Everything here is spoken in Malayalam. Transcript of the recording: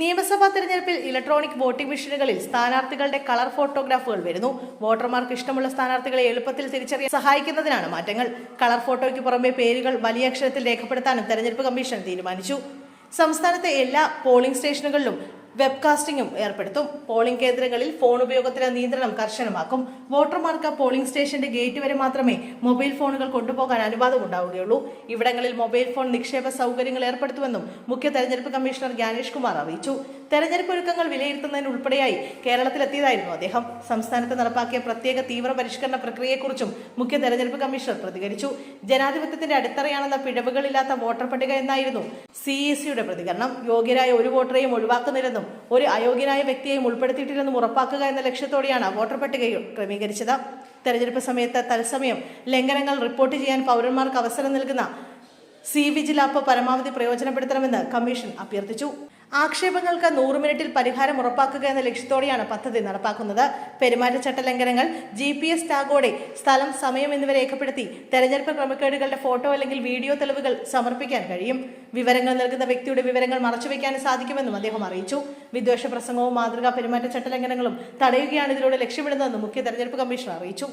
നിയമസഭാ തെരഞ്ഞെടുപ്പിൽ ഇലക്ട്രോണിക് വോട്ടിംഗ് മെഷീനുകളിൽ സ്ഥാനാർത്ഥികളുടെ കളർ ഫോട്ടോഗ്രാഫുകൾ വരുന്നു. വോട്ടർമാർക്ക് ഇഷ്ടമുള്ള സ്ഥാനാർത്ഥികളെ എളുപ്പത്തിൽ തിരിച്ചറിയാൻ സഹായിക്കുന്നതിനാണ് മാറ്റങ്ങൾ. കളർ ഫോട്ടോയ്ക്ക് പുറമെ പേരുകൾ വലിയ അക്ഷരത്തിൽ രേഖപ്പെടുത്താനും തെരഞ്ഞെടുപ്പ് കമ്മീഷൻ തീരുമാനിച്ചു. സംസ്ഥാനത്തെ എല്ലാ പോളിംഗ് സ്റ്റേഷനുകളിലും വെബ്കാസ്റ്റിംഗും ഏർപ്പെടുത്തും. പോളിംഗ് കേന്ദ്രങ്ങളിൽ ഫോൺ ഉപയോഗത്തിന് നിയന്ത്രണം കർശനമാക്കും. വോട്ടർമാർക്ക് പോളിംഗ് സ്റ്റേഷന്റെ ഗേറ്റ് വരെ മാത്രമേ മൊബൈൽ ഫോണുകൾ കൊണ്ടുപോകാൻ അനുവാദം ഉണ്ടാവുകയുള്ളൂ. ഇവിടങ്ങളിൽ മൊബൈൽ ഫോൺ നിക്ഷേപ സൗകര്യങ്ങൾ ഏർപ്പെടുത്തുമെന്നും മുഖ്യ തെരഞ്ഞെടുപ്പ് കമ്മീഷണർ ജ്ഞാനേഷ് കുമാർ അറിയിച്ചു. തെരഞ്ഞെടുപ്പ് ഒരുക്കങ്ങൾ വിലയിരുത്തുന്നതിനുൾപ്പെടെയായി കേരളത്തിലെത്തിയതായിരുന്നു അദ്ദേഹം. സംസ്ഥാനത്ത് നടപ്പാക്കിയ പ്രത്യേക തീവ്ര പരിഷ്കരണ പ്രക്രിയയെക്കുറിച്ചും മുഖ്യ തെരഞ്ഞെടുപ്പ് കമ്മീഷണർ പ്രതികരിച്ചു. ജനാധിപത്യത്തിന്റെ അടിത്തറയാണെന്ന പിഴവുകളില്ലാത്ത വോട്ടർ പട്ടിക എന്നായിരുന്നു CECയുടെ പ്രതികരണം. യോഗ്യരായ ഒരു വോട്ടറെയും ഒഴിവാക്കുന്നില്ലെന്നും ഒരു അയോഗ്യനായ വ്യക്തിയെയും ഉൾപ്പെടുത്തിയിട്ടില്ലെന്നും ഉറപ്പാക്കുക എന്ന ലക്ഷ്യത്തോടെയാണ് വോട്ടർ പട്ടിക ക്രമീകരിച്ചത്. തെരഞ്ഞെടുപ്പ് സമയത്ത് തത്സമയം ലംഘനങ്ങൾ റിപ്പോർട്ട് ചെയ്യാൻ പൗരന്മാർക്ക് അവസരം നൽകുന്ന CVGIL ആപ്പ് പരമാവധി പ്രയോജനപ്പെടുത്തണമെന്ന് കമ്മീഷൻ അഭ്യർത്ഥിച്ചു. ആക്ഷേപങ്ങൾക്ക് 100 മിനിറ്റിൽ പരിഹാരം ഉറപ്പാക്കുക എന്ന ലക്ഷ്യത്തോടെയാണ് പദ്ധതി നടപ്പാക്കുന്നത്. പെരുമാറ്റച്ചട്ട ലംഘനങ്ങൾ GPS ടാഗോടെ സ്ഥലം, സമയം എന്നിവ രേഖപ്പെടുത്തി തെരഞ്ഞെടുപ്പ് ക്രമക്കേടുകളുടെ ഫോട്ടോ അല്ലെങ്കിൽ വീഡിയോ തെളിവുകൾ സമർപ്പിക്കാൻ കഴിയും. വിവരങ്ങൾ നൽകുന്ന വ്യക്തിയുടെ വിവരങ്ങൾ മറച്ചുവെക്കാനും സാധിക്കുമെന്നും അദ്ദേഹം അറിയിച്ചു. വിദ്വേഷ പ്രസംഗവും മാതൃകാ പെരുമാറ്റച്ചട്ട ലംഘനങ്ങളും തടയുകയാണ് ഇതിലൂടെ ലക്ഷ്യമിടുന്നതെന്നും മുഖ്യ തെരഞ്ഞെടുപ്പ് കമ്മീഷണർ അറിയിച്ചു.